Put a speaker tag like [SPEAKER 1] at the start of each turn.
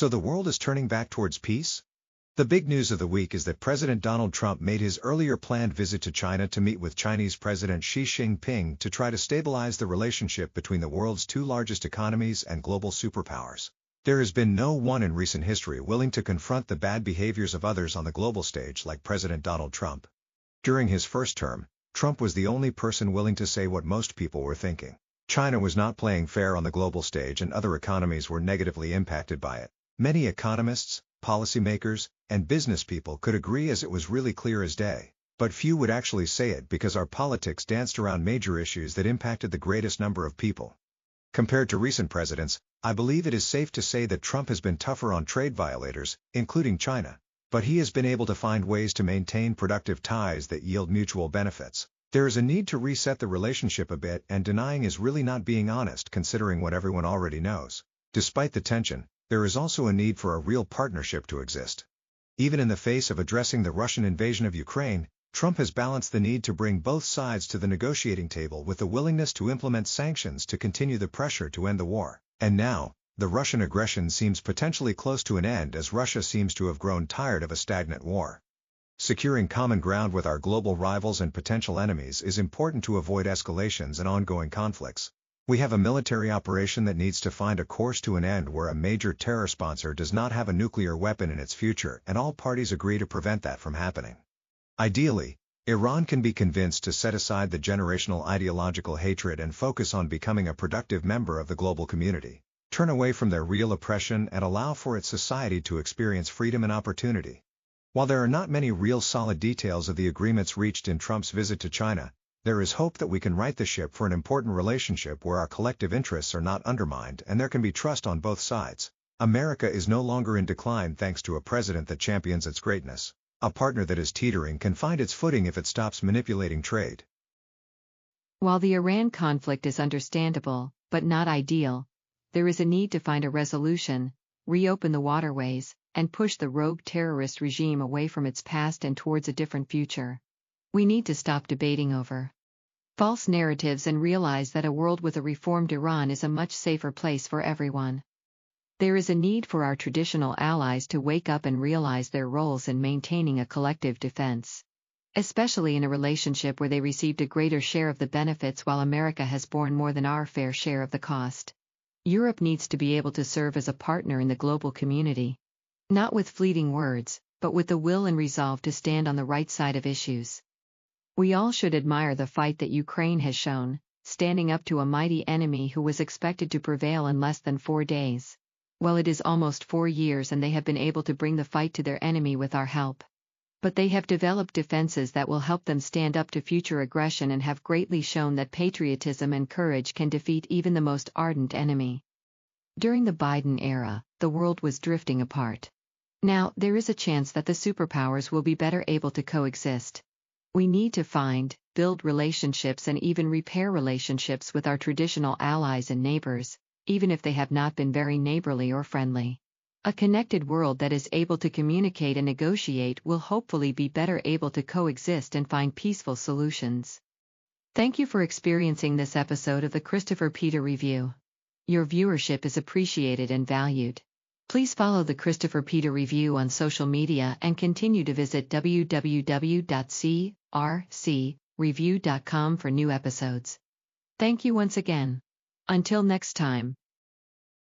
[SPEAKER 1] So the world is turning back towards peace? The big news of the week is that President Donald Trump made his earlier planned visit to China to meet with Chinese President Xi Jinping to try to stabilize the relationship between the world's two largest economies and global superpowers. There has been no one in recent history willing to confront the bad behaviors of others on the global stage like President Donald Trump. During his first term, Trump was the only person willing to say what most people were thinking. China was not playing fair on the global stage and other economies were negatively impacted by it. Many economists, policymakers, and business people could agree as it was really clear as day, but few would actually say it because our politics danced around major issues that impacted the greatest number of people. Compared to recent presidents, I believe it is safe to say that Trump has been tougher on trade violators, including China, but he has been able to find ways to maintain productive ties that yield mutual benefits. There is a need to reset the relationship a bit, and denying is really not being honest considering what everyone already knows. Despite the tension, there is also a need for a real partnership to exist. Even in the face of addressing the Russian invasion of Ukraine, Trump has balanced the need to bring both sides to the negotiating table with the willingness to implement sanctions to continue the pressure to end the war. And now, the Russian aggression seems potentially close to an end as Russia seems to have grown tired of a stagnant war. Securing common ground with our global rivals and potential enemies is important to avoid escalations and ongoing conflicts. We have a military operation that needs to find a course to an end where a major terror sponsor does not have a nuclear weapon in its future and all parties agree to prevent that from happening. Ideally, Iran can be convinced to set aside the generational ideological hatred and focus on becoming a productive member of the global community, turn away from their real oppression and allow for its society to experience freedom and opportunity. While there are not many real solid details of the agreements reached in Trump's visit to China, there is hope that we can right the ship for an important relationship where our collective interests are not undermined and there can be trust on both sides. America is no longer in decline thanks to a president that champions its greatness. A partner that is teetering can find its footing if it stops manipulating trade.
[SPEAKER 2] While the Iran conflict is understandable, but not ideal, there is a need to find a resolution, reopen the waterways, and push the rogue terrorist regime away from its past and towards a different future. We need to stop debating over false narratives and realize that a world with a reformed Iran is a much safer place for everyone. There is a need for our traditional allies to wake up and realize their roles in maintaining a collective defense, especially in a relationship where they received a greater share of the benefits while America has borne more than our fair share of the cost. Europe needs to be able to serve as a partner in the global community, not with fleeting words, but with the will and resolve to stand on the right side of issues. We all should admire the fight that Ukraine has shown, standing up to a mighty enemy who was expected to prevail in less than 4 days. Well, it is almost 4 years and they have been able to bring the fight to their enemy with our help. But they have developed defenses that will help them stand up to future aggression and have greatly shown that patriotism and courage can defeat even the most ardent enemy. During the Biden era, the world was drifting apart. Now, there is a chance that the superpowers will be better able to coexist. We need to find, build relationships and even repair relationships with our traditional allies and neighbors, even if they have not been very neighborly or friendly. A connected world that is able to communicate and negotiate will hopefully be better able to coexist and find peaceful solutions. Thank you for experiencing this episode of the Christopher Peter Review. Your viewership is appreciated and valued. Please follow the Christopher Peter Review on social media and continue to visit www.crcreview.com for new episodes. Thank you once again. Until next time.